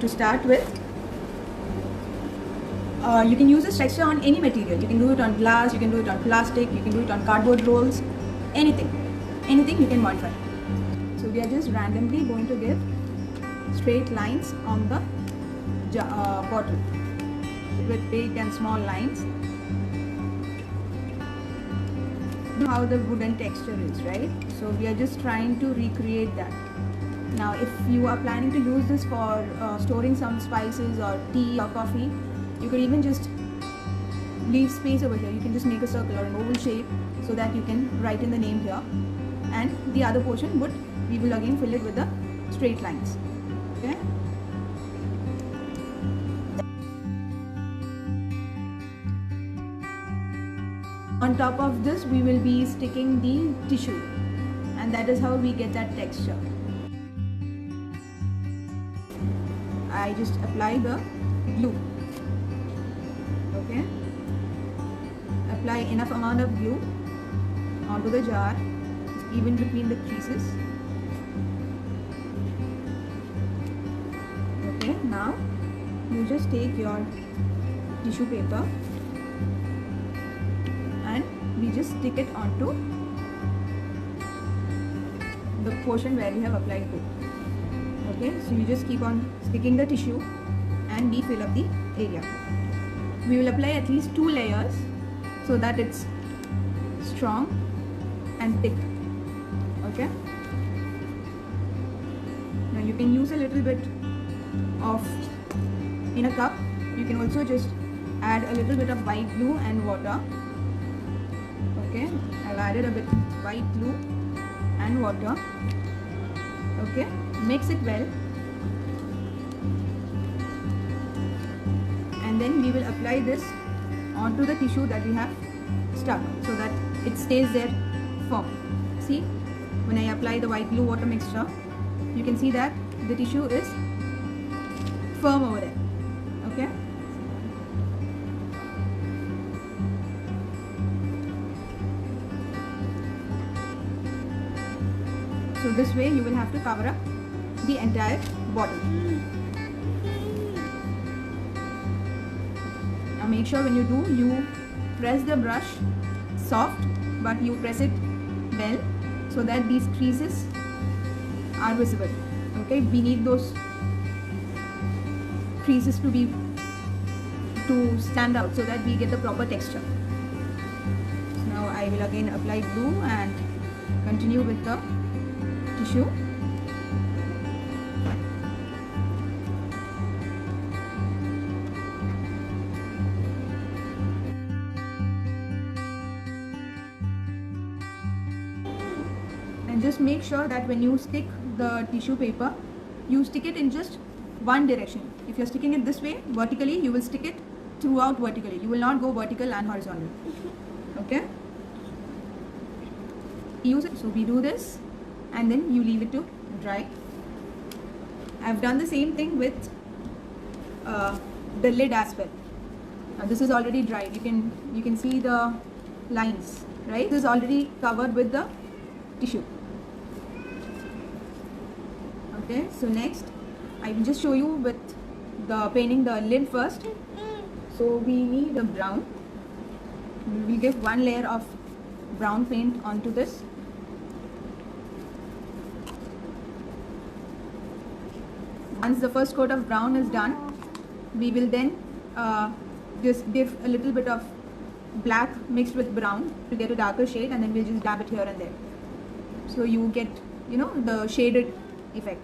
to start with, you can use this texture on any material. You can do it on glass, you can do it on plastic, you can do it on cardboard rolls, anything you can modify. So we are just randomly going to give straight lines on the bottle with big and small lines. How the wooden texture is, right? So we are just trying to recreate that. Now if you are planning to use this for storing some spices or tea or coffee, you could even just leave space over here. You can just make a circle or an oval shape so that you can write in the name here, and the other portion we will again fill it with the straight lines. Okay. On top of this we will be sticking the tissue, and that is how we get that texture. I just apply the glue. Okay, apply enough amount of glue onto the jar, even between the creases. Okay, now you just take your tissue paper and we just stick it onto the portion where you have applied glue. Okay, so you just keep on sticking the tissue and we fill up the area. We will apply at least 2 layers so that it's strong and thick. Okay. Now you can use a little bit of in a cup. You can also just add a little bit of white glue and water. Okay, I've added a bit white glue and water. Okay, mix it well. And then we will apply this onto the tissue that we have stuck so that it stays there firm. See, when I apply the white glue water mixture, you can see that the tissue is firm over there. Okay. So this way you will have to cover up the entire bottle. Now make sure when you do, you press the brush soft, but you press it well so that these creases are visible. Okay, we need those creases to stand out so that we get the proper texture. So now I will again apply glue and continue with the tissue. And just make sure that when you stick the tissue paper, you stick it in just one direction. If you're sticking it this way vertically, you will stick it throughout vertically. You will not go vertical and horizontal. Okay? Use it. So we do this and then you leave it to dry. I've done the same thing with the lid as well. Now this is already dried. You can see the lines, right? This is already covered with the tissue. Okay, so next I will just show you with the painting the lid first. So we need a brown. We will give 1 layer of brown paint onto this. Once the first coat of brown is done, we will then just give a little bit of black mixed with brown to get a darker shade, and then we'll just dab it here and there. So you get, the shaded effect.